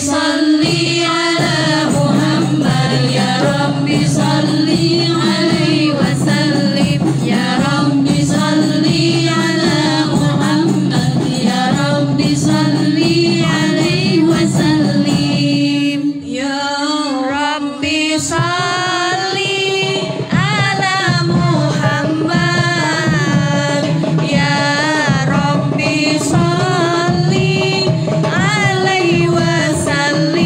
salli ala Muhammad ya Rabbi salli alaihi wasallim ya Rabbi salli ala Muhammad ya Rabbi salli alaihi wasallim ya Rabbi salli ala Muhammad ya Rabbi salli alaihi wasallim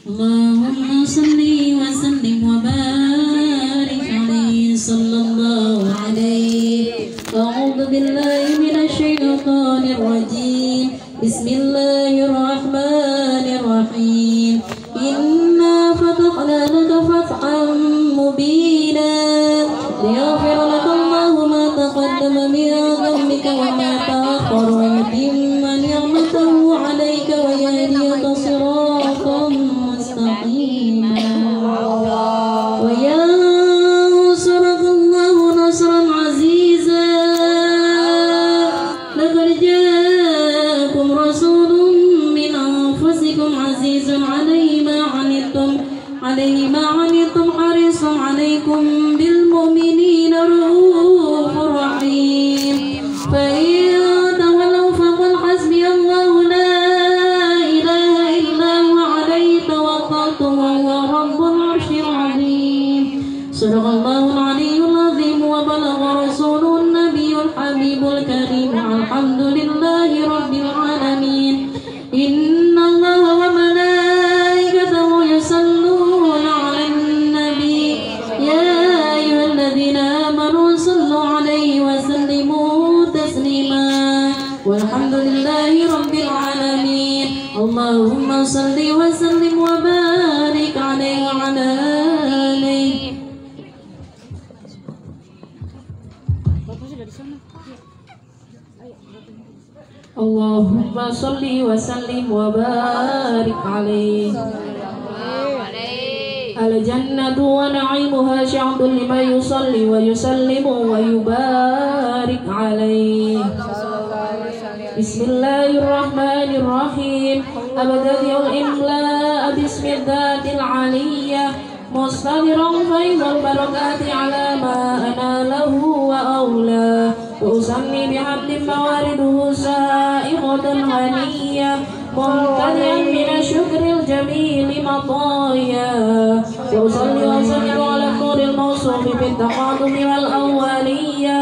اللهم صل وسلم وبارك عليه صلى الله عليه. أعوذ بالله من الشيطان الرجيم. بسم الله الرحمن الرحيم. إنا فتحنا لك فتحا مبينا ليغفر لك الله ما تقدم من ذنبك وما تأخر ويتم نعمته عليك ويهديك صراطا مستقيما وينصرك الله نصرا عزيزا. لقد جاءكم رسول من أنفسكم عزيز عليه ما عنتم حريص عليكم بالمؤمنين رؤوف رحيم. فإن تولوا فقل حسبي الله لا إله إلا هو عليه توكلت وهو رب العرش العظيم. صدق الله العلي العظيم وبلغ رسوله النبي الحبيب الكريم. الحمد لله رب العالمين. إن الله وملائكته يصلون على النبي يا أيها الذين آمنوا صلوا عليه وسلموا تسليما والحمد لله رب العالمين. اللهم صل وسلم وبارك عليه وعلى آله. اللهم صل وسلم وبارك عليه. الجنة ونعيمها شعب لمن يصلي ويسلم ويبارك عليه. بسم الله الرحمن الرحيم. أبتدئ الإملاء باسم الذات العلية مصطدرا فيض البركات على ما أناله وأولى. وأسمي بحمد موارده سائغة غنية ممتلئا من الشكر الجميل مطايا. وأصلي وأسلم على النور الموصوف بالتقادم والأولية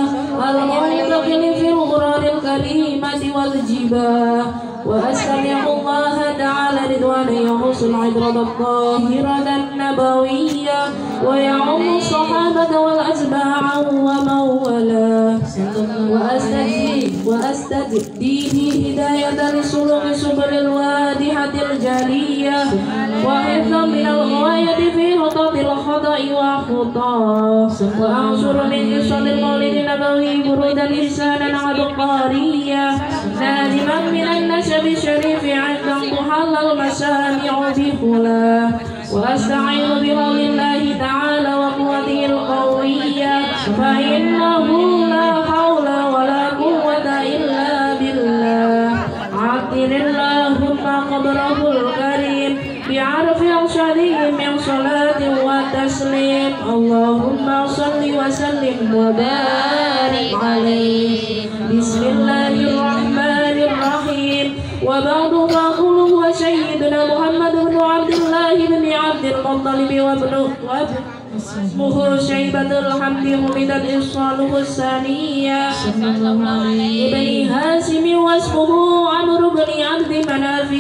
المنتقل في الغرار الكريمة والجباه. وأستمع الله تعالى رضوانا يخص العبرة الطاهرة النبوية ويعم الصحابة والأتباع ومن والاه. وأستجديه هداية لسلوك سبل الوادحة الجلية وحفظا من الغاية في خطط الخطأ وخطاه. وأنصر من قصة المولد النبوي برودا لسانا عبقريا نادما من النسب الشريف عند تحل المسامع بخلاه. وأستعين بقول الله تعالى وقوته القوية فإنه لا حول ولا قوة إلا بالله. عطر اللهم قبره الكريم بعرف أرشده من صلاة وتسليم. اللهم صل وسلم وبارك عليه. بسم الله الرحمن الرحيم. وبعد فأقول هو سيدنا محمد بن عبد الله بن عبد المطلب اسمه شيبة الحمد حمدت إصاله الثانية ابن هاشم واسمه عمرو بن عبد مناف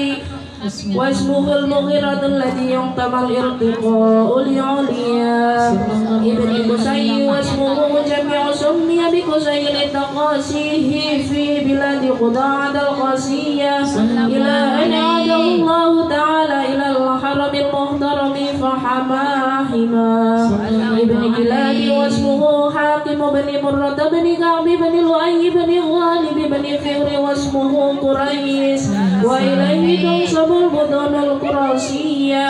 واسمه المغيرة الذي يحتمل الارتقاء العليا ابن قصي واسمه مجمع سمي بقصي لتقاسيه في بلاد قضاعة القاسية إلى أن عاده الله تعالى إلى الحرم المحترم فحماهما ابن كلاب واسمه حاكم بن مرة بن كعب بن لؤي بن غالب بن فهر واسمه قريش وإليه تنسب البطون القرشية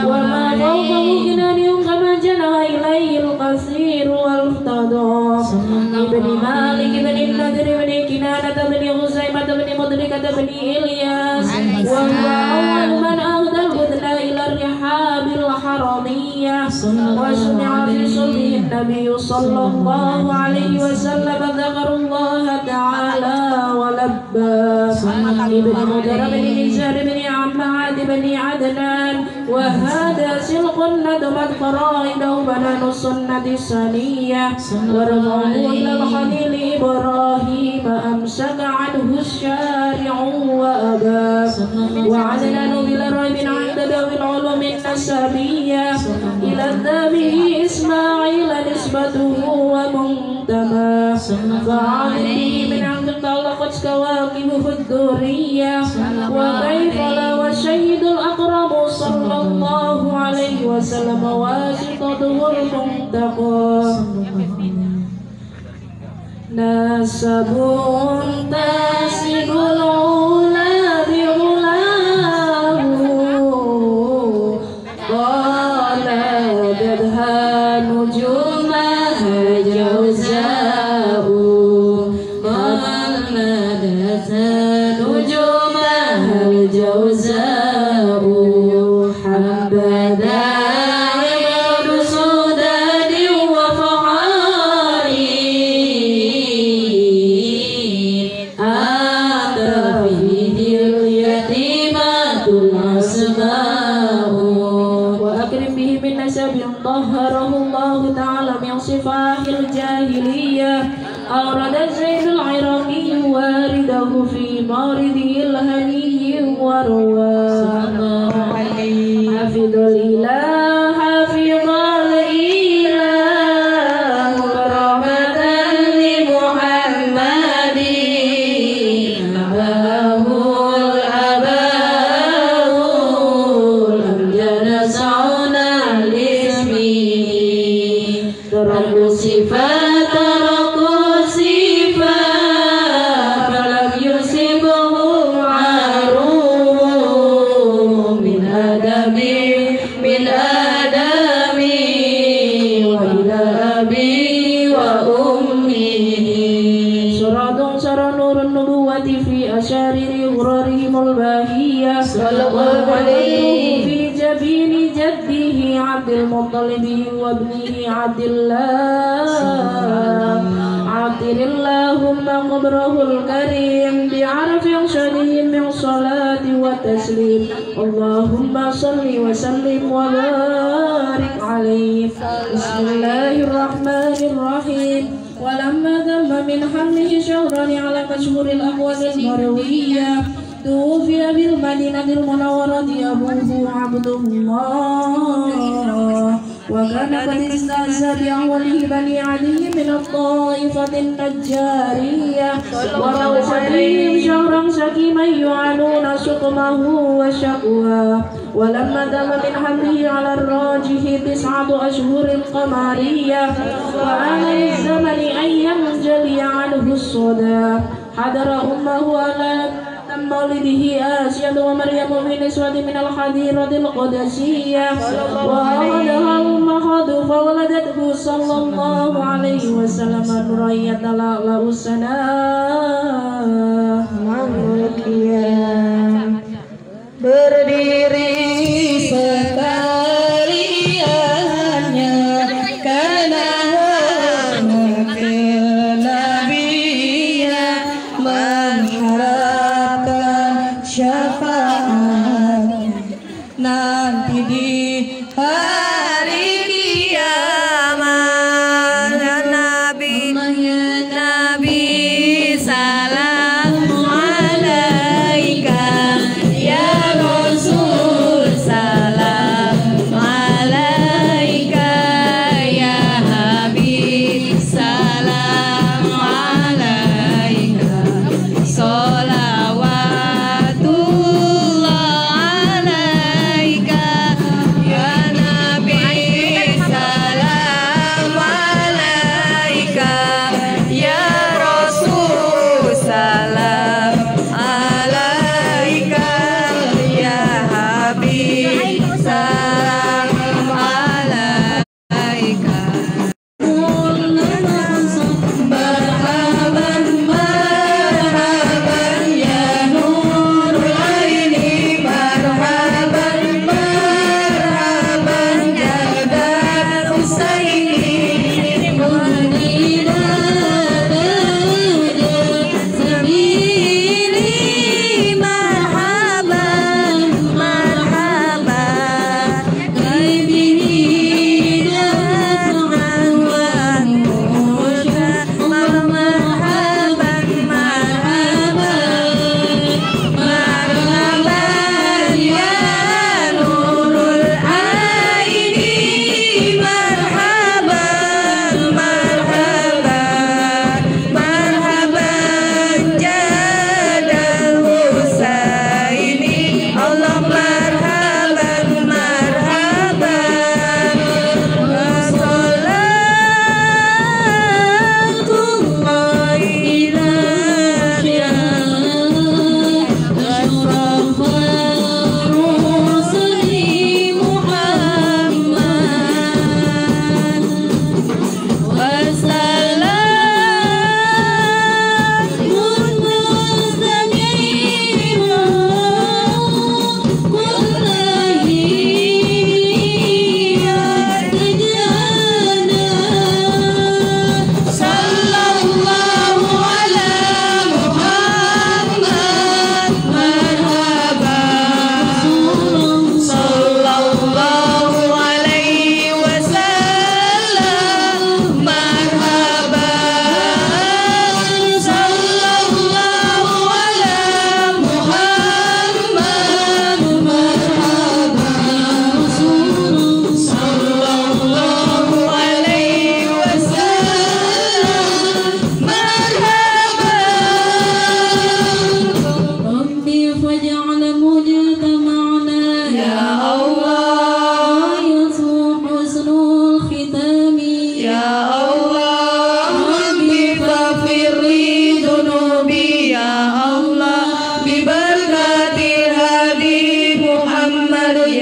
وما فوقه كنان كما جنى إليه القصير والمفتضى ابن مالك بن النذر بن كنانة بن خزيمة بن مدركة بن إلياس وهو أول من أهدى البدن إلى الرحاب الحرمية وسمع في صلبه النبي صلى الله عليه وسلم ذكر الله تعالى ولبى ابن مدر بن نزار بن عماد بن عدنان وهذا سلق ندمت فرائده بنان السنة السنية ورفعه إلى الخليل إبراهيم أمسك عنه الشارع وأبى وعدنان بلا ريب عند ذوي العلوم من نسبية إلى النبي إسماعيل نسبته ومنتمى فعليه من عند طلقت كواكبه الدورية وكيف لا والشهيد الأكرم صلى الله عليه وسلم واسطته المنتقى نسب تاسب العلا بعلاه قلدتها نجومها جوزاء قلدتها نجومها الجوزاء حبذا طهره الله تعالى من صفاح الجاهلية أورد زيد العراقي وارده في مارده الهني ورواه حفظ الإله حفظ الإله رحمة لمحمد أباه الأباه الأمجد سعونا تركوا صفات فلم يصبهم عار من آدم وإلى أبي وأمه سر نور النبوة في أشارر غرارهم الباهية وقلبه في جبين جده عبد المطلب وابنه عبد الله عطر اللهم قبره الكريم بعرف شديد من صلاة وتسليم اللهم صل وسلم وبارك عليه بسم الله الرحمن الرحيم ولما ذم من حمله شهرا على مشهور الأقوال المروية توفي بالمدينة المنورة أبوه عبد الله وكان قد استأذى بأوله بني علي من الطائفة النجارية وروى فيهم شهرا سكيما يعانون سقمه وشقواه ولما دام من حمله على الراجح 9 أشهر قمرية وآن الزمن أن ينجلي عنه الصدى حضر أمه على مولده آسيا ومريم في نسوة من الحديرة القدسية وأولدها المخاض فولدته صلى الله عليه وسلم نرية الأعلى السناء berdiri sekaliannya karena wakil nabinya mengharapkan syafaat nanti di hari kiamat. Nabi salam alaika ya Rasul, salam alaika ya Habib, salam alaika salawatullah alaika ya Nabi.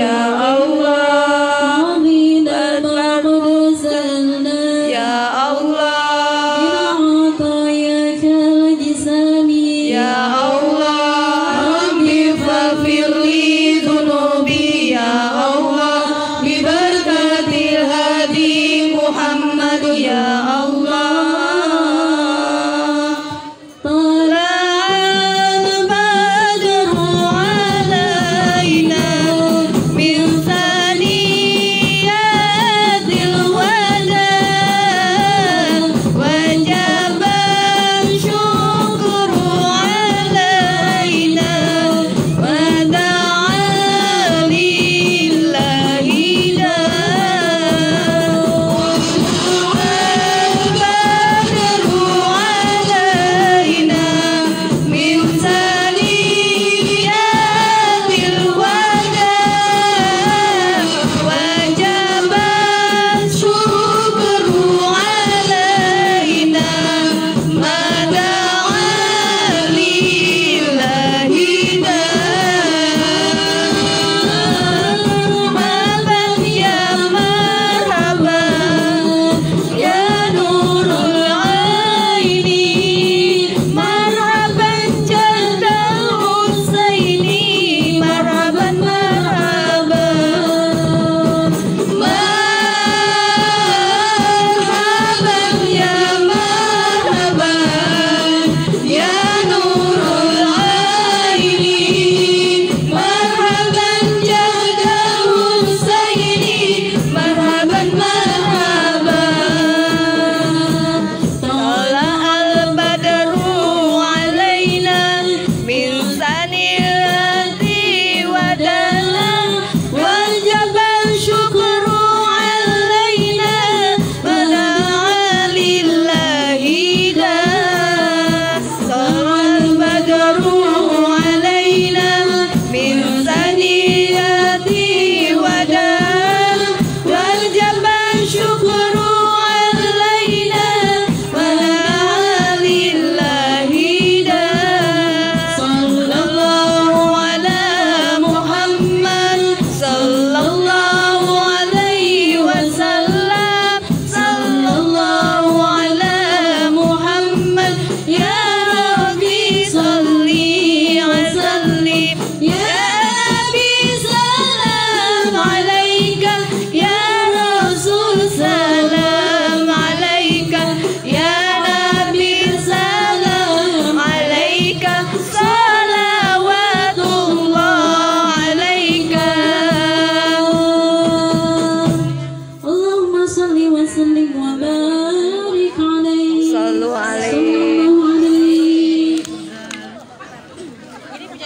ya Allah رضينا ما قد أرسلنا ya Allah من عطاياك الجسامي ya Allah Rabbi faghfir li dhunubi ya Allah bi barakatil hadi Muhammad ya Allah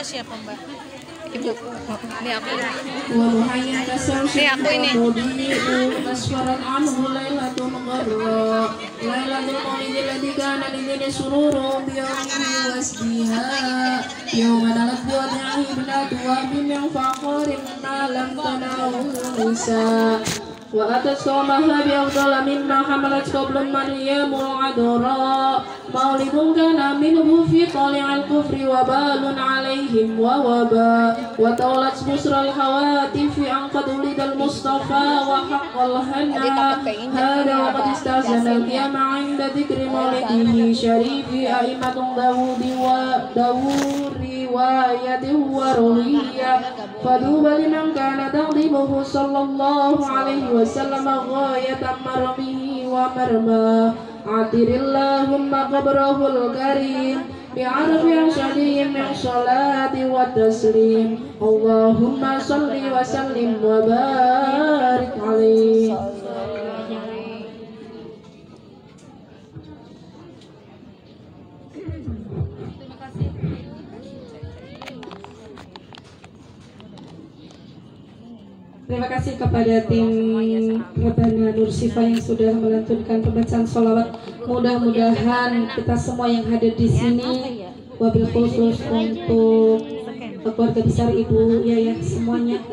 Siapa Mbak? Ibu. Ini aku. Ini aku ini. وأتت قومها بأفضل مما حملت قبل مريم العذراء مولد كان منه في طالع الكفر وبال عليهم ووباء وتولت بشرى الهواتف أن قد ولد المصطفى وحق الهنا هذا وقد استأذن القيام عند ذكر مولده شريف أئمة داود رواية وروية فدوبى لمن كان تغضبه صلى الله عليه وسلم غاية مرمه ومرماه عطر اللهم قبره الكريم بعرف أشهدهم من صلاة والتسليم اللهم صل وسلم وبارك عليه. Terima kasih kepada tim Rebana Nur Sifa yang sudah melantunkan pembacaan sholawat. Mudah-mudahan kita semua yang hadir di sini, wabil khusus untuk keluarga besar Ibu Yayah semuanya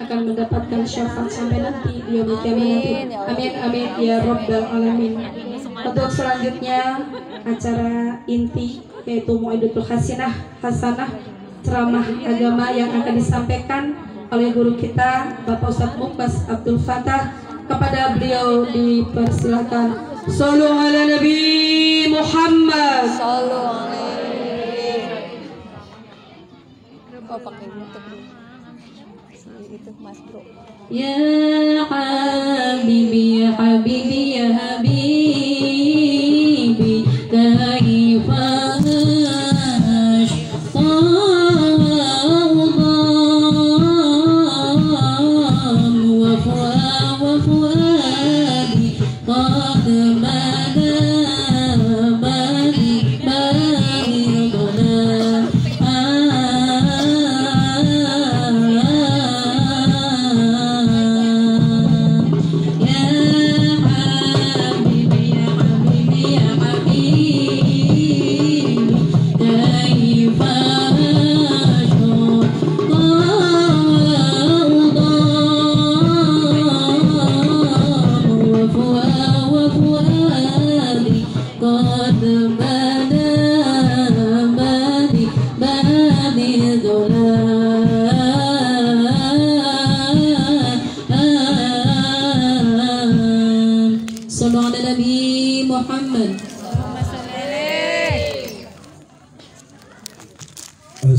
akan mendapatkan syafaat sampai nanti di yaumul qiyamah nanti. Amin amin ya rabbal alamin. Untuk selanjutnya acara inti yaitu Mau'idatul Hasanah ceramah agama yang akan disampaikan oleh guru kita Bapak Ustadz Mukbas Abdul Fatah. Kepada beliau dipersilakan. Shallu ala Nabi Muhammad. Solo pakai untuk itu Mas Bro. Ya habibi ya habibi ya habibi kaifa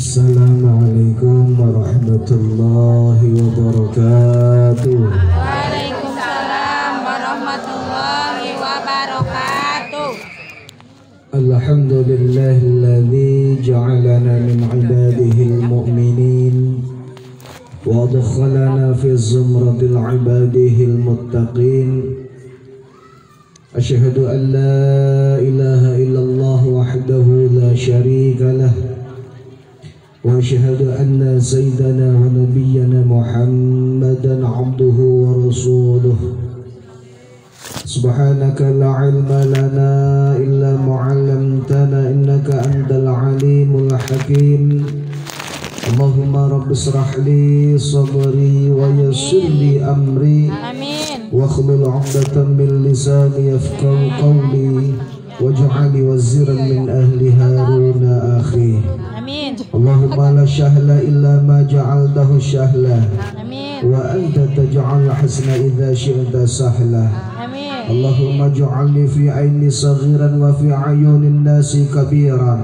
Assalamualaikum warahmatullahi wabarakatuh. Waalaikumsalam warahmatullahi wabarakatuh. Alhamdulillahilladzi ja'alana min ibadihil mu'minin wa adkhalana fi zumratil ibadihil muttaqin. Asyhadu an la ilaha illallah wahdahu la syarika lah. وأشهد أن سيدنا ونبينا محمدا عبده ورسوله سبحانك لا علم لنا إلا ما علمتنا إنك أنت العليم الحكيم اللهم رب اشرح لي صدري ويسر لي أمري واحلل عقدة من لساني يفقهوا قولي واجعل وزيرا من أهل هارون أخي اللهم لا سهل إلا ما جعلته سهلا وأنت تجعل الحزن إذا شئت سهلا اللهم اجعلني في عيني صغيرا وفي عيون الناس كبيرا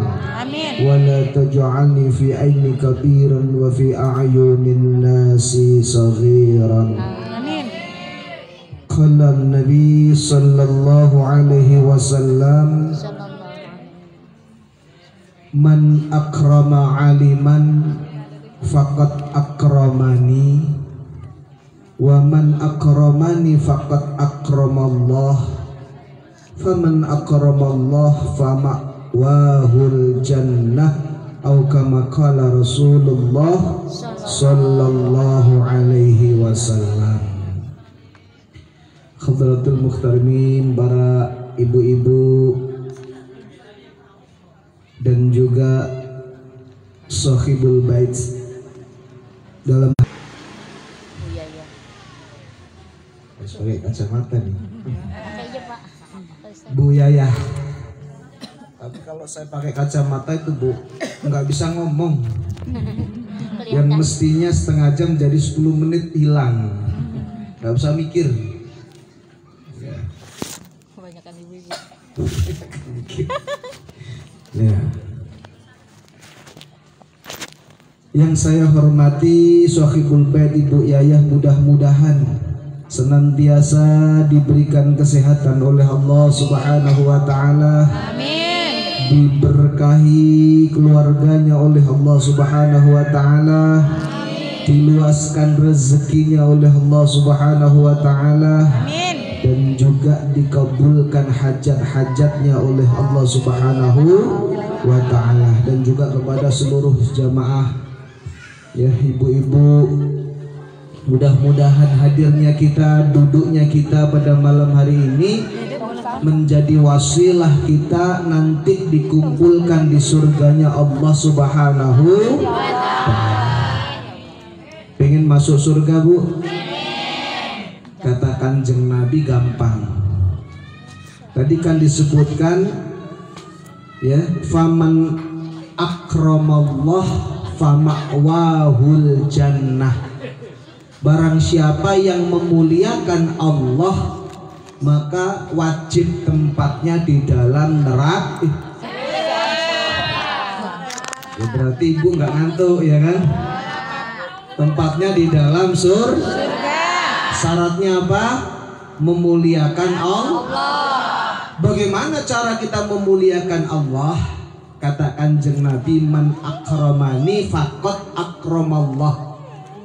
ولا تجعلني في عيني كبيرا وفي أعين الناس صغيرا قال النبي صلى الله عليه وسلم Man akrama aliman faqad akramani wa man akramani faqad akramallah faman akramallah fama'wahul jannah atau kama qala Rasulullah sallallahu alaihi wasallam. Hadratul muhtarimin, para ibu-ibu dan juga sahibul bait dalam pakai kacamata nih Bu Yayah. Tapi kalau saya pakai kacamata itu Bu nggak bisa ngomong, yang mestinya setengah jam jadi 10 menit hilang, nggak bisa mikir. Kebanyakan ibu-ibu. Ya. Yang saya hormati Sohibul Bait Ibu Yayah, mudah-mudahan senantiasa diberikan kesehatan oleh Allah Subhanahu wa taala. Amin. Diberkahi keluarganya oleh Allah Subhanahu wa taala. Diluaskan rezekinya oleh Allah Subhanahu wa taala. Amin. Dan juga dikabulkan hajat-hajatnya oleh Allah Subhanahu wa ta'ala. Dan juga kepada seluruh jamaah, ya ibu-ibu, mudah-mudahan hadirnya kita, duduknya kita pada malam hari ini menjadi wasilah kita nanti dikumpulkan di surganya Allah Subhanahu wa ta'ala. Pengen masuk surga Bu? Kata Kanjeng Nabi gampang. Tadi kan disebutkan ya, faman akramallah fama'wahul jannah. Barang siapa yang memuliakan Allah, maka wajib tempatnya di dalam neraka. Ya berarti ibu nggak ngantuk ya kan? Tempatnya di dalam surga. Syaratnya apa? Memuliakan Allah. Bagaimana cara kita memuliakan Allah? Kata Kanjeng Nabi, man akramani faqad akramallah.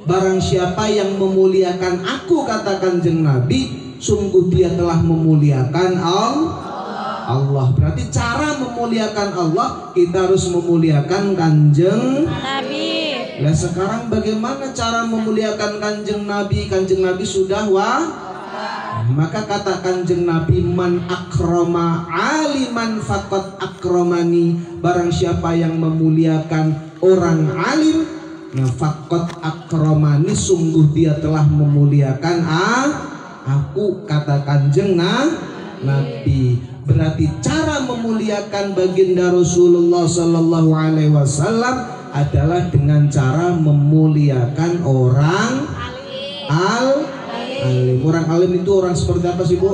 Barang siapa yang memuliakan aku, kata Kanjeng Nabi, sungguh dia telah memuliakan Allah. Berarti cara memuliakan Allah, kita harus memuliakan Kanjeng Nabi. Nah sekarang bagaimana cara memuliakan Kanjeng Nabi? Kanjeng Nabi sudah maka kata Kanjeng Nabi, man akrama aliman faqad akramani. Barang siapa yang memuliakan orang alim, nah faqad akramani, sungguh dia telah memuliakan aku, kata Kanjeng Nabi. Berarti cara memuliakan baginda Rasulullah Sallallahu Alaihi Wasallam adalah dengan cara memuliakan orang alim. Orang alim itu orang seperti apa sih Bu?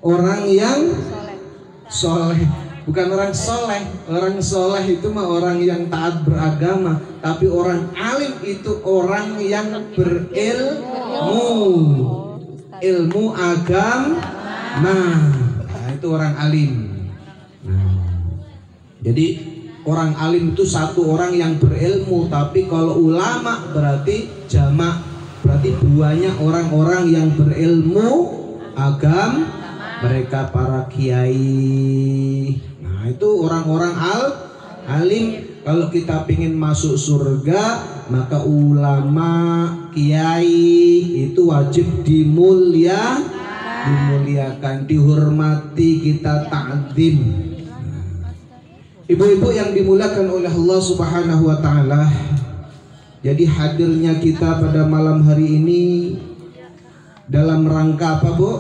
Orang yang soleh. Bukan orang soleh. Orang soleh itu mah orang yang taat beragama. Tapi orang alim itu orang yang berilmu, ilmu agama. Nah itu orang alim. Jadi orang alim itu satu orang yang berilmu, tapi kalau ulama berarti jamak, berarti duanya orang-orang yang berilmu agama, mereka para kiai. Nah itu orang-orang alim. Kalau kita ingin masuk surga, maka ulama, kiai itu wajib dimuliakan, dihormati, kita ta'zim. Ibu-ibu yang dimuliakan oleh Allah Subhanahu wa Ta'ala, jadi hadirnya kita pada malam hari ini dalam rangka apa Bu?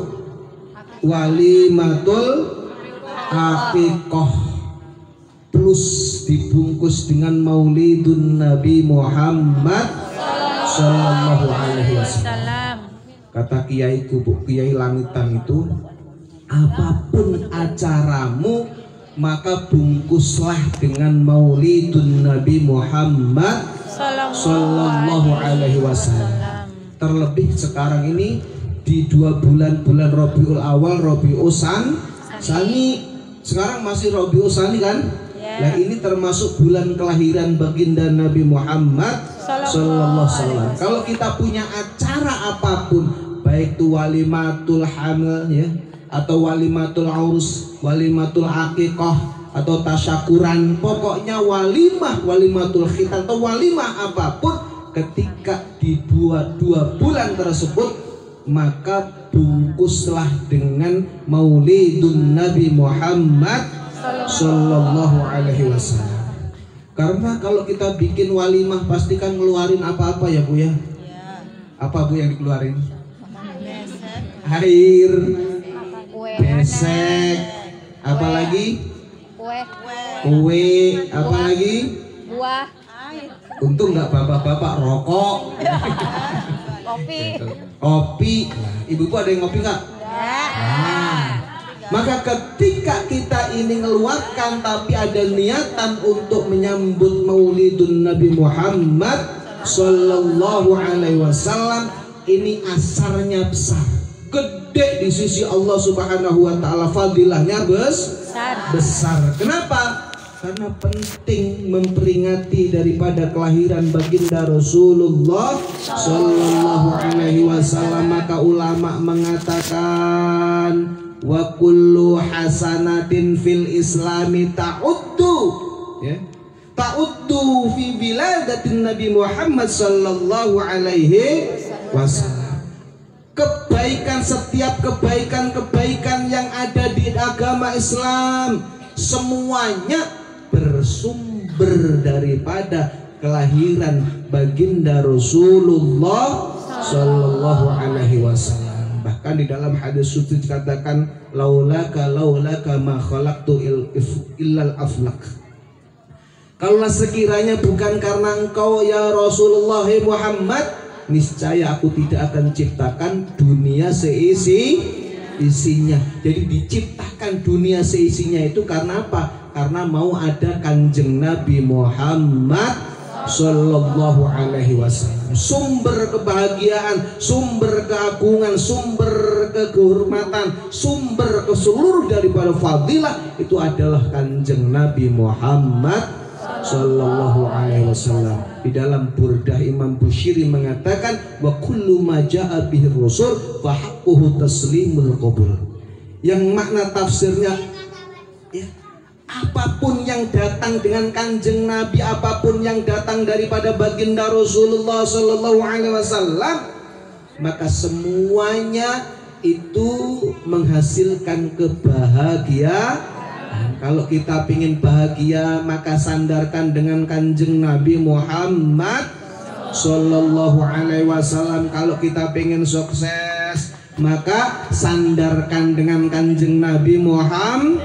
Walimatul Aqiqah, plus dibungkus dengan maulidun Nabi Muhammad Sallallahu Alaihi Wasallam. Kata kiaiku Bu, Kiai Langitan itu, apapun acaramu, maka bungkuslah dengan maulidun Nabi Muhammad Sallallahu Alaihi Wasallam. Terlebih sekarang ini di 2 bulan Rabiul Awal, Rabiul Tsani. Sekarang masih Rabiul Tsani kan? Nah ini termasuk bulan kelahiran baginda Nabi Muhammad Sallallahu Alaihi Wasallam. Kalau kita punya acara apapun, baik itu walimatul hamil ya, atau walimatul aurus, walimatul aqiqah, atau tasyakuran, pokoknya walimatul khitan atau walimah apapun, ketika dibuat 2 bulan tersebut, maka bungkuslah dengan maulidun Nabi Muhammad Sallallahu Alaihi Wasallam. Karena kalau kita bikin walimah pasti kan ngeluarin apa-apa ya Bu ya? Apa Bu yang dikeluarin? Air, besek, apalagi kue, apalagi buah, untung nggak bapak-bapak rokok, kopi. Ibu-ibu ada yang ngopi nggak? Maka ketika kita ini ngeluarkan tapi ada niatan untuk menyambut maulidun Nabi Muhammad Sallallahu Alaihi Wasallam, ini asarnya besar, gede di sisi Allah Subhanahu wa Ta'ala, fadilahnya besar. Kenapa? Karena penting memperingati daripada kelahiran baginda Rasulullah Sallallahu Alaihi Wasallam. Maka ulama mengatakan, wa kullu hasanatin fil islami ta'uddu ya, ta'uddu fi biladatin Nabi Muhammad Sallallahu Alaihi Wasallam. Kebaikan, setiap kebaikan yang ada di agama Islam, semuanya bersumber daripada kelahiran baginda Rasulullah Sallallahu Alaihi Wasallam. Bahkan di dalam hadis suci dikatakan, laulaka ma khalaqtu illal aflak. Kalau sekiranya bukan karena engkau ya Rasulullah Muhammad, niscaya aku tidak akan ciptakan dunia isinya. Jadi diciptakan dunia seisinya itu karena apa? Karena mau ada kanjeng Nabi Muhammad Sallallahu Alaihi Wasallam. Sumber kebahagiaan, sumber keagungan, sumber kehormatan, sumber keseluruh daripada fadilah itu adalah kanjeng Nabi Muhammad Sallallahu Alaihi Wasallam. Di dalam Burdah Imam Bushiri mengatakan wa kullu ma jaa bihi rasul fa haqquhu taslimul qabul. Yang makna tafsirnya ya, apapun yang datang dengan kanjeng Nabi, apapun yang datang daripada baginda Rasulullah Sallallahu Alaihi Wasallam, maka semuanya itu menghasilkan kebahagiaan. Kalau kita ingin bahagia, maka sandarkan dengan kanjeng Nabi Muhammad Sallallahu Alaihi Wasallam. Kalau kita ingin sukses, maka sandarkan dengan kanjeng Nabi Muhammad.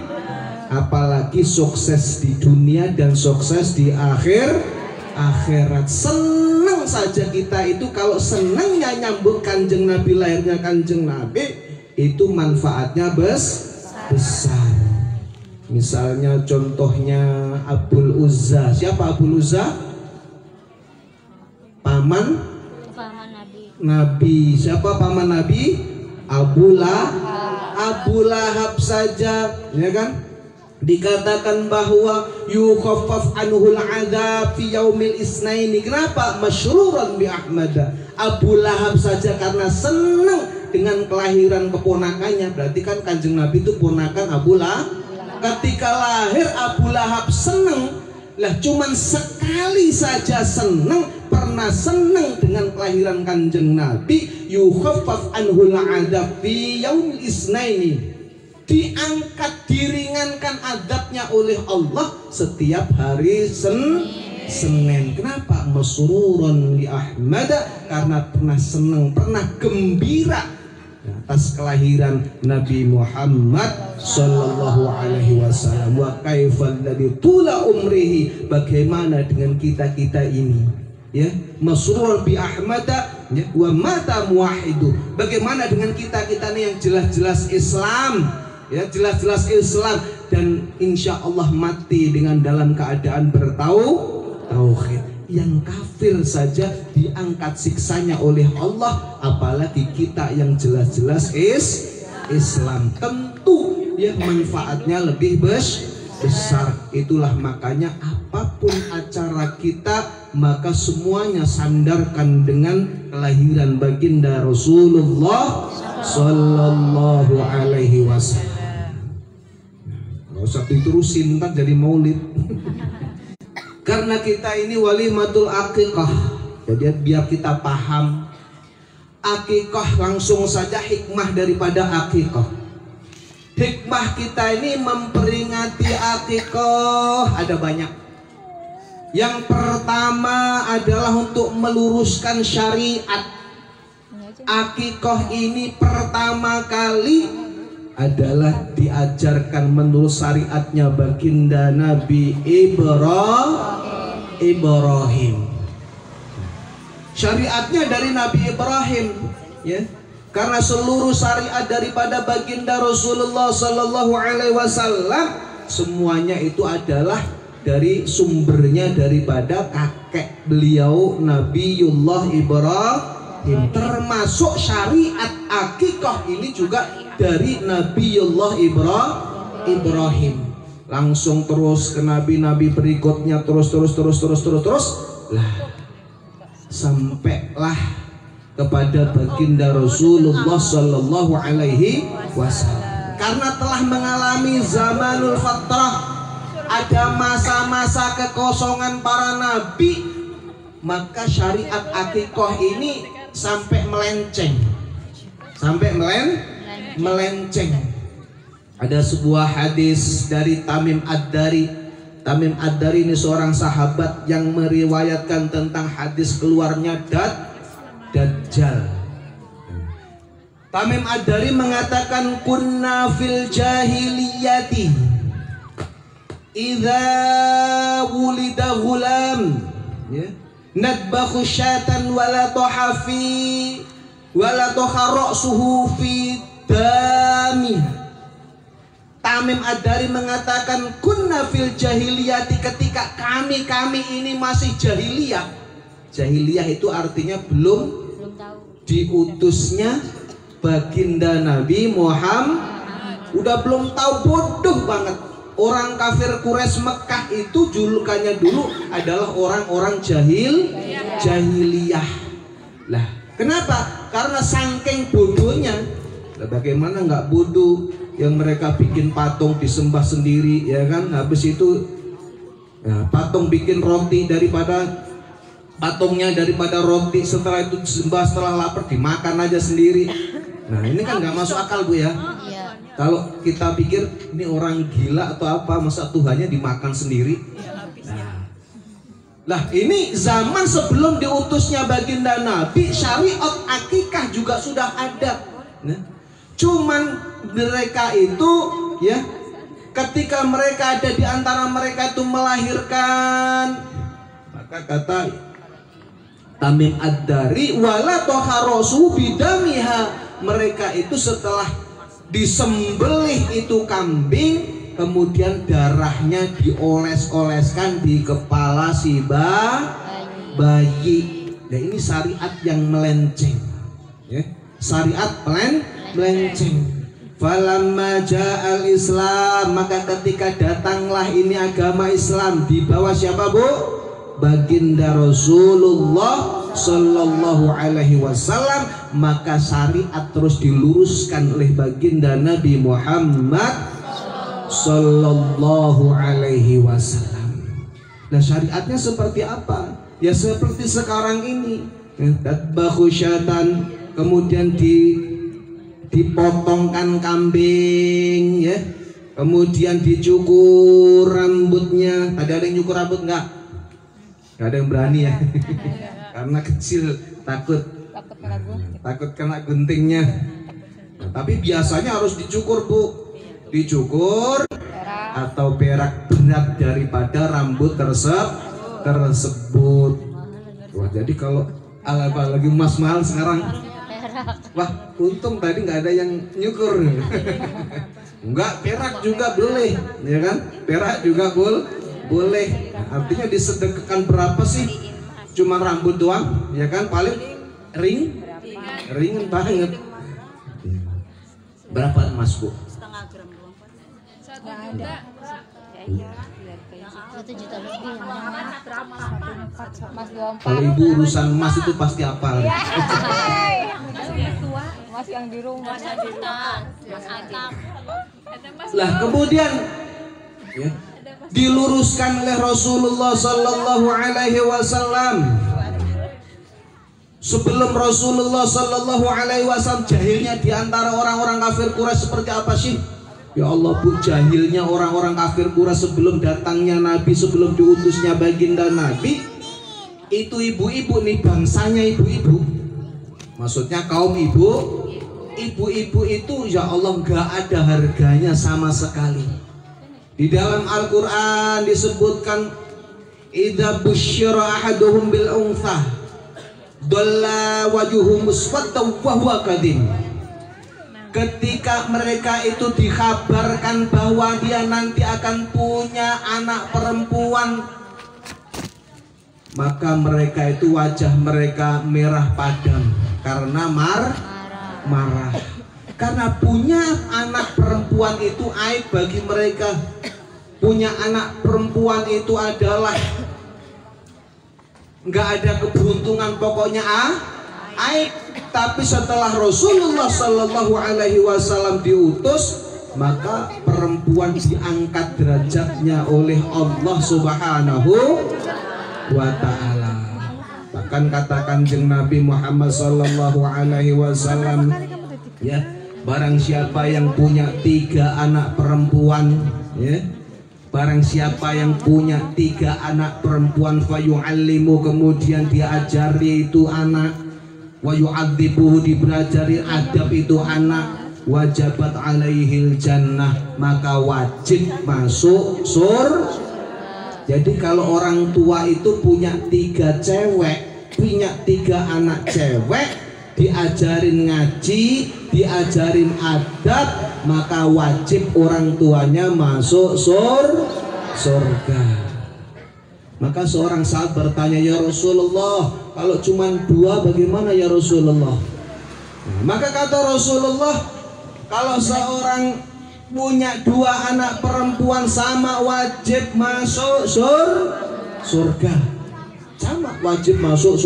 Apalagi sukses di dunia dan sukses di akhirat. Senang saja kita itu kalau senangnya nyambut kanjeng Nabi, lahirnya kanjeng Nabi, itu manfaatnya besar. Misalnya contohnya Abul Uzza. Siapa Abul Uzza? Paman Nabi. Siapa paman Nabi? Abu Lahab saja, ya kan? Dikatakan bahwa yukhaffaf anhul adzab fi yaumil isnaini. Kenapa? Masyruran bi Ahmad. Abu Lahab saja karena senang dengan kelahiran keponakannya. Berarti kan kanjeng Nabi itu ponakan Abu Lahab. Ketika lahir Abu Lahab senang. Lah cuman sekali saja senang, pernah senang dengan kelahiran kanjeng Nabi. Yukhaffaf anhul adzab fi yaumil isnaini. Diangkat, diringankan adabnya oleh Allah setiap hari Senin. Kenapa? Masrurun li Ahmad, karena pernah senang, pernah gembira atas kelahiran Nabi Muhammad Sallallahu Alaihi Wasallam. Wa kaifal ladzi tula umrihi, bagaimana dengan kita ini, ya, masrur bi Ahmad, ya, wa mata muwahhidu. Bagaimana dengan kita nih yang jelas-jelas Islam, ya, jelas-jelas Islam, dan insya Allah mati dengan dalam keadaan bertauhid. Yang kafir saja diangkat siksanya oleh Allah, apalagi kita yang jelas-jelas Islam. Tentu ya manfaatnya lebih besar. Itulah makanya apapun acara kita, maka semuanya sandarkan dengan kelahiran baginda Rasulullah Sallallahu Alaihi Wasallam. Gak usah diterusin, ntar jadi maulid. Karena kita ini walimatul akikah, jadi biar kita paham akikah, langsung saja hikmah daripada akikah. Hikmah kita ini memperingati akikah ada banyak. Yang pertama adalah untuk meluruskan syariat. Akikah ini pertama kali adalah diajarkan menurut syariatnya baginda Nabi Ibrahim. Syariatnya dari Nabi Ibrahim, ya. Karena seluruh syariat daripada baginda Rasulullah Sallallahu Alaihi Wasallam semuanya itu adalah dari sumbernya daripada kakek beliau Nabiullah Ibrahim. Termasuk syariat akikah ini juga dari Nabiullah Ibrahim. Langsung terus ke nabi-nabi berikutnya, terus lah sampailah kepada baginda Rasulullah Sallallahu Alaihi Wasallam. Karena telah mengalami zamanul fatrah, ada masa-masa kekosongan para nabi, maka syariat akikah ini sampai melenceng. Ada sebuah hadis dari Tamim Ad-Dari. Tamim Ad-Dari ini seorang sahabat yang meriwayatkan tentang hadis keluarnya Dajjal. Tamim Ad-Dari mengatakan kunna fil jahiliyati idza wulida ghulam, ya. nadbakhu syatan wala tohafi wala toharoksuhu fi damih. Tamim Ad-Dari mengatakan kunna fil jahiliyati, ketika kami ini masih jahiliyah. Jahiliyah itu artinya belum diutusnya baginda Nabi Muhammad. Udah belum tahu, bodoh banget. Orang kafir Quraisy Mekah itu julukannya dulu adalah orang-orang jahiliyah. Lah, kenapa? Karena saking bodohnya. Lah, bagaimana nggak bodoh? Yang mereka bikin patung disembah sendiri, ya kan? Habis itu ya, patung bikin roti daripada roti, setelah itu disembah, setelah lapar dimakan aja sendiri. Nah, ini kan nggak masuk akal, Bu ya. Kalau kita pikir ini orang gila atau apa, masa Tuhannya dimakan sendiri. Nah, ini zaman sebelum diutusnya baginda Nabi, syariat akikah juga sudah ada. Nah, cuman mereka itu ya, ketika mereka ada di antara mereka itu melahirkan, maka kata Tamim Ad-Dari wala toharosu bidamiha, mereka itu setelah disembelih itu kambing, kemudian darahnya dioles-oleskan di kepala si bayi. Nah, ini syariat yang melenceng ya, syariat melenceng. Falamma ja'al Islam, maka ketika datanglah ini agama Islam di bawah siapa, Bu? Baginda Rasulullah Sallallahu Alaihi Wasallam, maka syariat terus diluruskan oleh baginda Nabi Muhammad Sallallahu Alaihi Wasallam. Nah, syariatnya seperti apa? Ya seperti sekarang ini, dadbakhu syatan, kemudian dipotongkan kambing ya, kemudian dicukur rambutnya. Ada yang nyukur rambut nggak? Nggak ada yang berani ya. Karena kecil, takut kena guntingnya. Nah, tapi biasanya harus dicukur, Bu, dicukur atau perak berat daripada rambut tersebut. Wah, jadi kalau apalagi emas mahal sekarang, wah, untung tadi nggak ada yang nyukur. Enggak, perak juga boleh, ya kan? Perak juga boleh. Artinya disedekahkan berapa sih? Cuma rambut doang, ya kan? Paling ring banget. Berapa emas, Bu? Setengah gram doang. 1 juta. 1 juta lebih Mas 24. Kalau ibu urusan emas itu pasti hafal. Mas yang di rumah. Lah, kemudian ya, diluruskan oleh Rasulullah Sallallahu Alaihi Wasallam. Sebelum Rasulullah Sallallahu Alaihi Wasallam, jahilnya di antara orang-orang kafir Quraisy seperti apa sih? Ya Allah, Bu, jahilnya orang-orang kafir Quraisy sebelum datangnya Nabi, sebelum diutusnya baginda Nabi, itu ibu-ibu nih, bangsanya ibu-ibu. Maksudnya kaum ibu-ibu itu ya Allah nggak ada harganya sama sekali. Di dalam Al-Quran disebutkan, idza busyira ahaduhum bil untha dalla wajuhu muswaddan wa huwa kadhim. Ketika mereka itu dikabarkan bahwa dia nanti akan punya anak perempuan, maka mereka itu wajah mereka merah padam karena marah. Karena punya anak perempuan itu aib bagi mereka. Punya anak perempuan itu adalah nggak ada keberuntungan, pokoknya aib. Tapi setelah Rasulullah Sallallahu Alaihi Wasallam diutus, maka perempuan diangkat derajatnya oleh Allah Subhanahu wa Ta'ala. Bahkan kata Kanjeng Nabi Muhammad Sallallahu Alaihi Wasallam, ya, barang siapa yang punya 3 anak perempuan, ya, barang siapa yang punya 3 anak perempuan, fayu'allimu, kemudian diajari itu anak, wa yu'adzibuhu, diberajari adab itu anak, wajabat alaihil jannah, maka wajib masuk surga. Jadi kalau orang tua itu punya 3 cewek, punya 3 anak cewek, diajarin ngaji, diajarin adab, maka wajib orang tuanya masuk surga. Maka seorang sahabat bertanya, ya Rasulullah, kalau cuma 2 bagaimana ya Rasulullah? Maka kata Rasulullah, kalau seorang punya 2 anak perempuan sama wajib masuk surga. Sama wajib masuk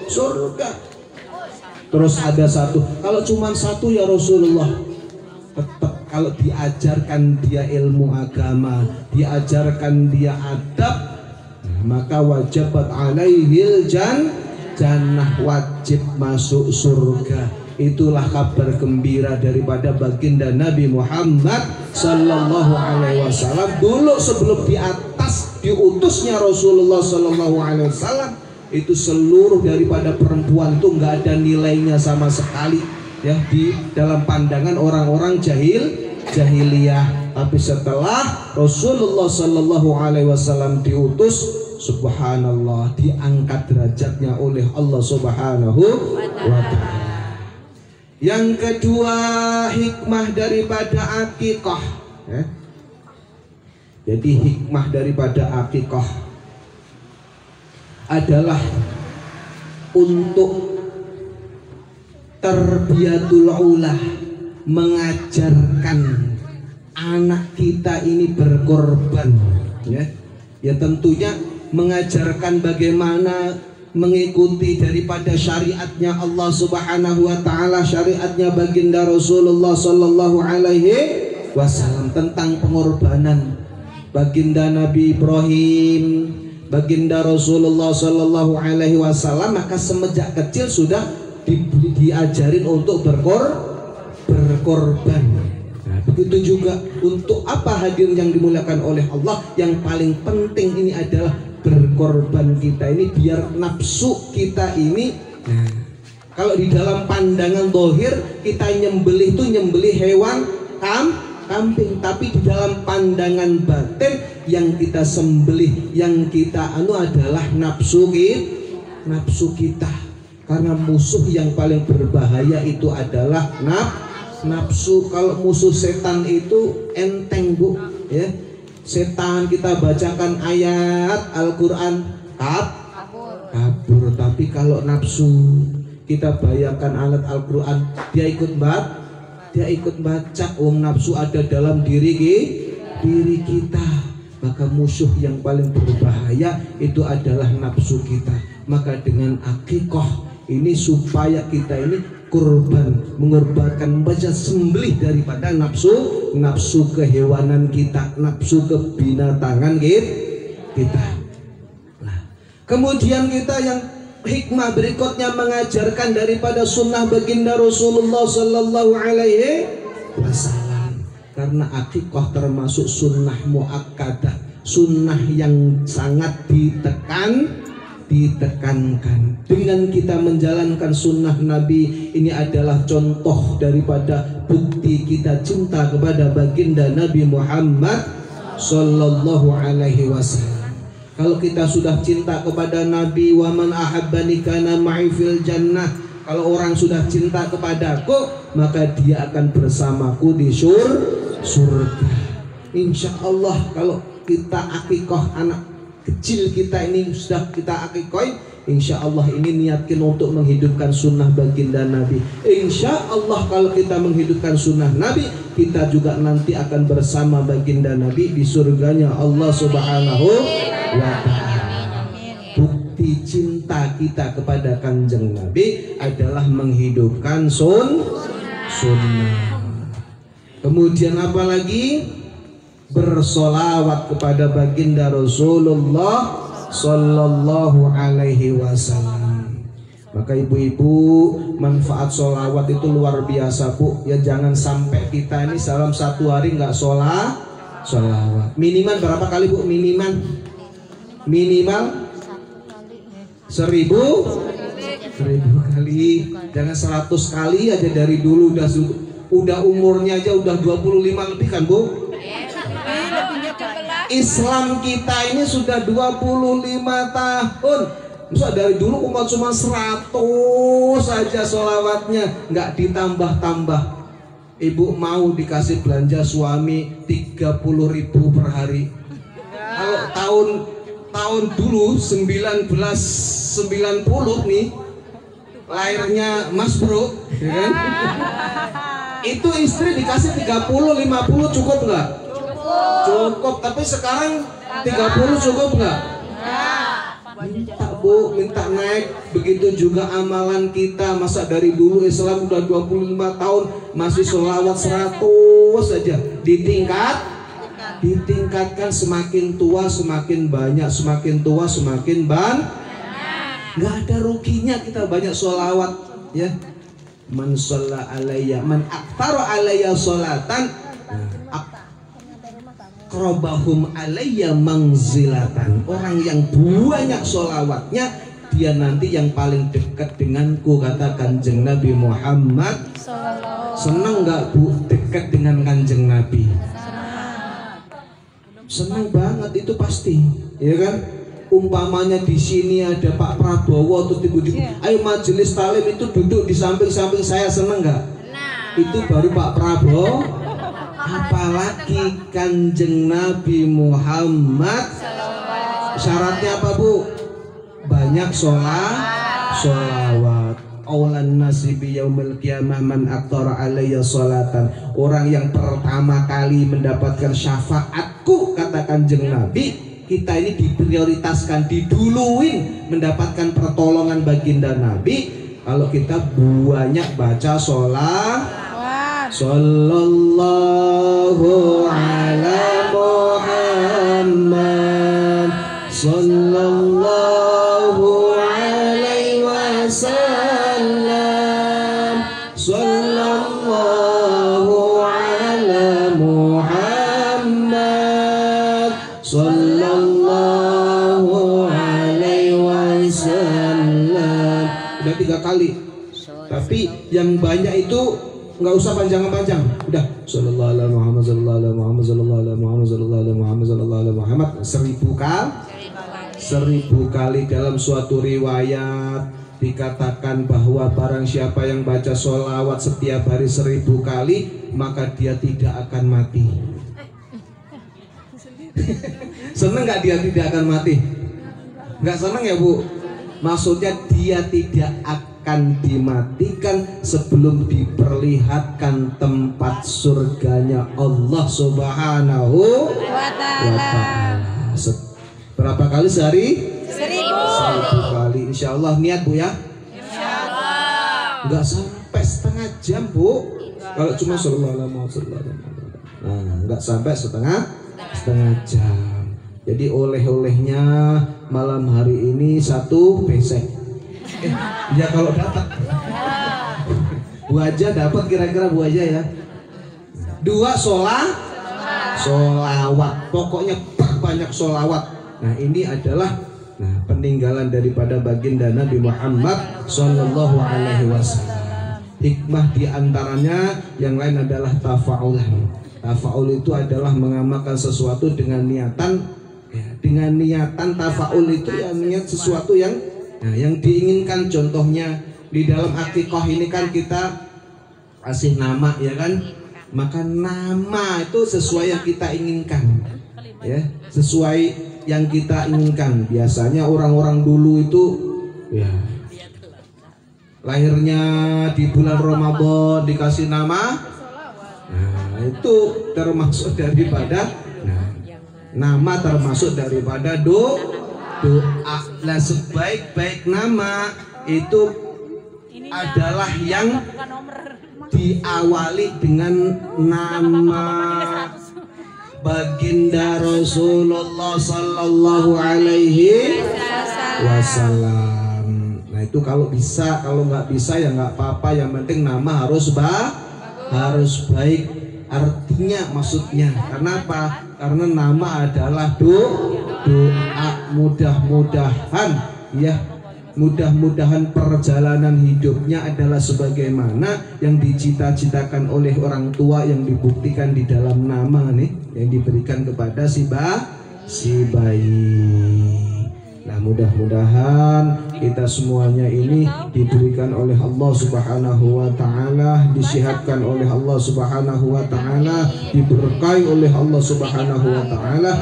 surga. Terus ada 1, kalau cuma 1 ya Rasulullah, tetap kalau diajarkan dia ilmu agama, diajarkan dia adab, maka wajibat alaihil jannah, wajib masuk surga. Itulah kabar gembira daripada baginda Nabi Muhammad sallallahu alaihi wasallam. Dulu sebelum di atas diutusnya Rasulullah sallallahu alaihi wasallam, itu seluruh daripada perempuan itu nggak ada nilainya sama sekali ya di dalam pandangan orang-orang jahiliyah. Tapi setelah Rasulullah sallallahu alaihi wasallam diutus, subhanallah, diangkat derajatnya oleh Allah subhanahu wa ta'ala. Yang kedua, hikmah daripada akikah ya. Jadi hikmah daripada akikah adalah untuk tarbiyatul ulah, mengajarkan anak kita ini berkorban ya. Ya tentunya mengajarkan bagaimana mengikuti daripada syariatnya Allah Subhanahu wa taala, syariatnya baginda Rasulullah sallallahu alaihi wasallam tentang pengorbanan baginda Nabi Ibrahim, baginda Rasulullah sallallahu alaihi wasallam. Maka semenjak kecil sudah diajarin untuk berkorban. Nah, begitu juga untuk apa hadir yang dimuliakan oleh Allah, yang paling penting ini adalah berkorban kita ini biar nafsu kita ini. Nah, kalau di dalam pandangan zahir kita nyembelih itu nyembelih hewan kambing, tapi di dalam pandangan batin yang kita sembelih, yang kita adalah nafsu kita. Karena musuh yang paling berbahaya itu adalah nafsu. Kalau musuh setan itu enteng bu ya. Setan kita bacakan ayat Al-Quran kabur. Tapi kalau nafsu kita bayangkan ayat Al-Quran, dia ikut baca. Nafsu ada dalam diri kita. Maka musuh yang paling berbahaya itu adalah nafsu kita. Maka dengan akikah ini supaya kita ini mengorbankan, membaca sembelih daripada nafsu kehewanan kita, nafsu kebinatangan kita. Nah, kemudian kita yang hikmah berikutnya mengajarkan daripada sunnah baginda Rasulullah sallallahu alaihi wasallam. Karena akikah termasuk sunnah muakkadah, sunnah yang sangat ditekankan. Dengan kita menjalankan sunnah Nabi ini adalah contoh daripada bukti kita cinta kepada baginda Nabi Muhammad sallallahu alaihi wasallam. Kalau kita sudah cinta kepada Nabi, wa man ahabbani kana ma'i fil jannah, kalau orang sudah cinta kepadaku maka dia akan bersamaku di surga. Insya Allah kalau kita akikah anak kecil kita ini sudah kita akikoi, insya Allah ini niatkan untuk menghidupkan sunnah baginda Nabi. Insya Allah kalau kita menghidupkan sunnah Nabi, kita juga nanti akan bersama baginda Nabi di surganya Allah Subhanahu wa ta'ala. Bukti cinta kita kepada kanjeng Nabi adalah menghidupkan sunnah. Kemudian apa lagi? Bersolawat kepada baginda Rasulullah sallallahu alaihi wasallam. Maka ibu-ibu, manfaat solawat itu luar biasa bu ya. Jangan sampai kita ini dalam satu hari nggak solawat. Minimal berapa kali bu? Minimal 1000 kali. Jangan 100 kali aja. Dari dulu udah umurnya aja udah 25 lebih kan bu. Islam kita ini sudah 25 tahun. Masa dari dulu umat cuma 100 saja sholawatnya, nggak ditambah-tambah. Ibu mau dikasih belanja suami 30.000 per hari. Kalau tahun dulu 1990 nih, lahirnya Mas Bro, ya kan? Itu istri dikasih 30-50 cukup nggak? Cukup. Tapi sekarang 30 cukup nggak? Minta Bu, minta naik. Begitu juga amalan kita. Masa dari dulu Islam udah 25 tahun masih sholawat 100 saja. Ditingkatkan, semakin tua semakin banyak, semakin tua semakin nggak ada ruginya kita banyak sholawat, ya. Man shalla alayya, man aktsara alayya sholatan aqrabahum alayya manzilatan. Orang yang banyak sholawatnya, dia nanti yang paling dekat denganku, kata Kanjeng Nabi Muhammad. Senang nggak Bu dekat dengan Kanjeng Nabi? Senang banget, itu pasti, ya kan? Umpamanya di sini ada Pak Prabowo atau tiba-tiba, ayo majelis talim itu duduk di samping-samping saya, seneng nggak? Itu baru Pak Prabowo. Apalagi Kanjeng Nabi Muhammad. Syaratnya apa Bu? Banyak sholawat. Aulan nasibi yaumil qiyamah man aktsara alayya sholatan. Orang yang pertama kali mendapatkan syafaatku, kata Kanjeng Nabi, kita ini diprioritaskan, diduluin mendapatkan pertolongan baginda Nabi kalau kita banyak baca sholawat. Sallallahu ala Muhammad, sallallahu alaihi wasallam, sallallahu ala Muhammad, sallallahu alaihi wasallam. Udah 3 kali. Tapi yang banyak itu nggak usah panjang-panjang. Udah sallallahu alaihi Muhammad, sallallahu alaihi Muhammad, sallallahu alaihi Muhammad, sallallahu alaihi Muhammad, sallallahu alaihi Muhammad 1000 kali. Dalam suatu riwayat dikatakan bahwa barang siapa yang baca sholawat setiap hari 1000 kali, maka dia tidak akan mati. Seneng nggak dia tidak akan mati? Nggak seneng ya Bu? Maksudnya dia tidak akan dimatikan sebelum diperlihatkan tempat surganya Allah Subhanahu wa Ta'ala. Berapa kali sehari? 1000 kali. Insya Allah niat Bu ya? Insya Allah. Nggak sampai setengah jam Bu. Kalau cuma sallallahu alaihi wasallam. Nah, nggak sampai setengah jam. Jadi oleh-olehnya malam hari ini 1 besek. Ya kalau dapat. Bu aja dapat kira-kira Bu aja ya. 2 sholawat. Pokoknya banyak sholawat. Nah ini adalah peninggalan daripada baginda Nabi Muhammad Sallallahu Alaihi Wasallam. Hikmah diantaranya yang lain adalah tafa'ul. Tafa'ul itu adalah mengamalkan sesuatu dengan niatan. Dengan niatan tafa'ul itu ya niat sesuatu yang diinginkan. Contohnya di dalam akikah ini kan kita kasih nama, ya kan? Maka nama itu sesuai yang kita inginkan, ya, sesuai yang kita inginkan. Biasanya orang-orang dulu itu ya lahirnya di bulan Ramadan dikasih nama. Nah, itu termasuk daripada nama, termasuk daripada doa. Nah, sebaik-baik nama itu adalah yang diawali dengan nama baginda Rasulullah Sallallahu Alaihi Wasallam. Nah itu kalau bisa, kalau nggak bisa ya nggak apa-apa. Yang penting nama harus baik. Artinya maksudnya, kenapa? Karena nama adalah doa. Mudah-mudahan perjalanan hidupnya adalah sebagaimana yang dicita-citakan oleh orang tua, yang dibuktikan di dalam nama nih yang diberikan kepada si si bayi. Nah, mudah-mudahan kita semuanya ini diberikan oleh Allah Subhanahu wa taala, disihatkan oleh Allah Subhanahu wa taala, diberkahi oleh Allah Subhanahu wa taala,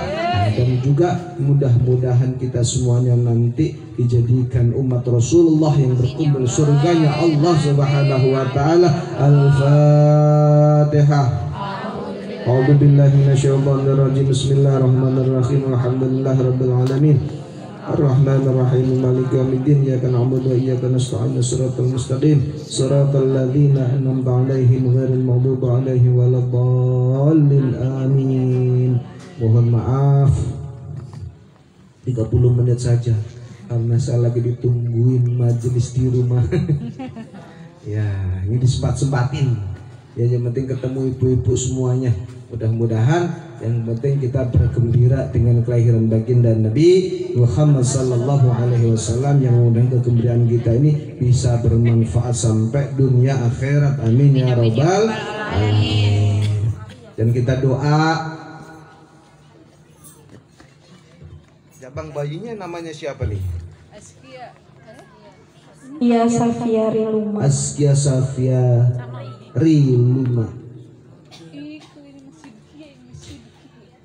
dan juga mudah-mudahan kita semuanya nanti dijadikan umat Rasulullah yang berkumpul surganya Allah Subhanahu wa taala. Al-Fatihah. A'udzu billahi minasyaitonir rajim. Bismillahirrahmanirrahim. Alhamdulillahirabbil alamin. Ar-Rahmanir-Rahim. Maliki yaumiddin. Iyyaka na'budu wa iyyaka nasta'in. Shiratal mustaqim. Shiratal ladzina an'amta 'alaihim ghairil maghdubi 'alaihim waladdallin. Amin. Mohon maaf 30 menit saja karena saya lagi ditungguin majelis di rumah. Ya, ini disempat-sempatin. Ya, yang penting ketemu ibu-ibu semuanya. Mudah-mudahan yang penting kita bergembira dengan kelahiran baginda Nabi Muhammad sallallahu alaihi wasallam, yang mudah kegembiraan kita ini bisa bermanfaat sampai dunia akhirat. Amin ya rabbal alamin. Dan kita doa. Jabang bayinya namanya siapa nih? Ya Safia Riluma. Askia Safia Riluma.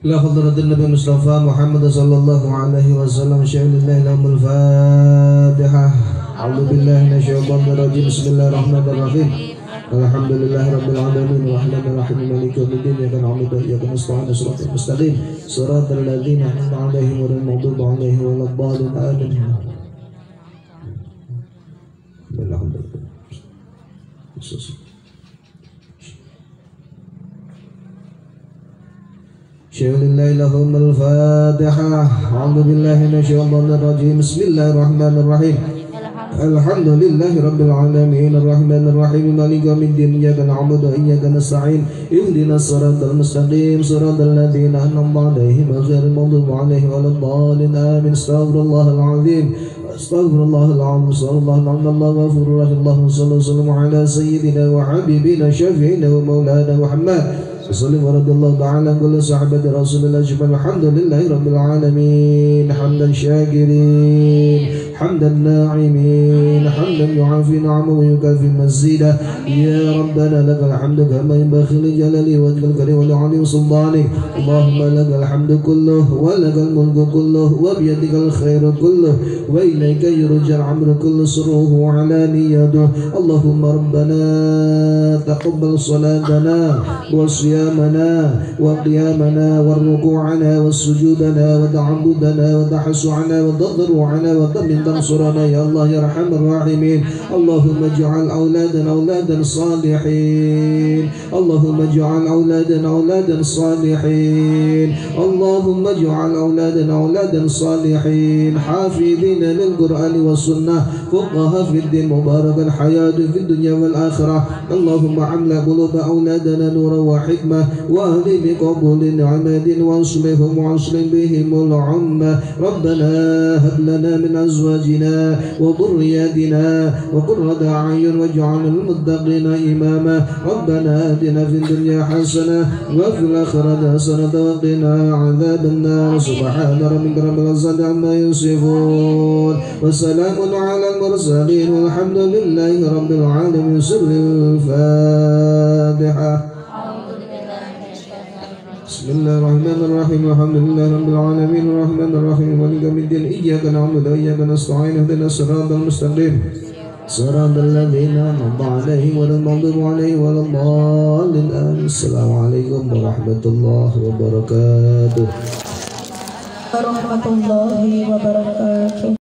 La hadratin Nabi Mustafa Muhammad sallallahu alaihi wasallam. Syai'lillahi lahumul Fatihah. A'udzu billahi minasyaitonir rajim. Bismillahirrahmanirrahim. Alhamdulillahi rabbil alamin arrahmanir rahim maliki yaumiddin. Iyyaka na'budu wa iyyaka nasta'in. Shiratal mustaqim. Shiratal ladzina an'amta 'alaihim ghairil maghdubi 'alaihim waladdallin. Amin. Alhamdulillah. Syai'lillahi lahumul Fatihah. A'udzu billahi minasyaitonir rajim. Bismillahirrahmanirrahim. Alhamdulillahi rabbil alamin arrahmanir rahim maliki yaumiddin. Iyyaka na'budu wa iyyaka nasta'in. Ihdinas siratal mustaqim siratal ladzina an'amta 'alaihim ghairil maghdubi 'alaihim waladdallin. Amin. Astaghfirullahal azim. Astaghfirullahal azim. Sallallahu ghafurur rahim. Allahumma shalli wa sallim ala sayyidina wa habibina syafi'ina wa maulana Muhammad. Sallallahu wa radiyallahu ta'ala kullu sahabati Rasulillah ajma'in. Alhamdulillahi rabbil alamin hamdan syakirin hamdan na'imin hamdan yu'afi na'amahu wa yukafi mazidah. Ya Rabbana lakal hamdu kama yanbaghi li jalali wajhikal karim wa li'ali sultanik. Allahumma lakal hamdu kulluh wa lakal mulku kulluh wa biyadikal khairu kulluh wa ilayka yurja'ul amru kullu sirruhu wa alaniyatuh. Allahumma rabbana taqabbal salatana wa siyamana wa qiyamana wa ruku'ana wa sujudana wa ta'abbudana wa tahassu'ana wa tadarru'ana wa tamin tansurana ya Allah ya Arhamar Rahimin. Allahumma ij'al auladana auladan salihin. Allahumma ij'al auladana auladan salihin. Allahumma ij'al auladana auladan salihin. Hafidhina lil Qur'ani was sunnah. Fuqaha fid din mubarakan hayatu fid dunya wal akhirah. Allahumma amla quluba auladana nuran wa hikmah wa ahli biqabulin amadin wa aslihum wa aslih bihimul ummah. Rabbana hab lana min azwajina وذرياتنا وقرة أعين واجعلنا للمتقين إماما. ربنا آتنا في الدنيا حسنة وفي الآخرة حسنة وقنا عذاب النار. سبحان ربك رب العزة عما يصفون وسلام على المرسلين والحمد لله رب العالمين. سر الفاتحة. Bismillahirrahmanirrahim. Alhamdulillahi rabbil alamin arrahmanir rahim maliki yaumiddin. Iyyaka na'budu wa iyyaka nasta'in. Ihdinas siratal mustaqim siratal ladzina an'amta 'alaihim ghairil maghdubi 'alaihim waladdallin. Assalamualaikum warahmatullahi wabarakatuh. Warahmatullahi wabarakatuh.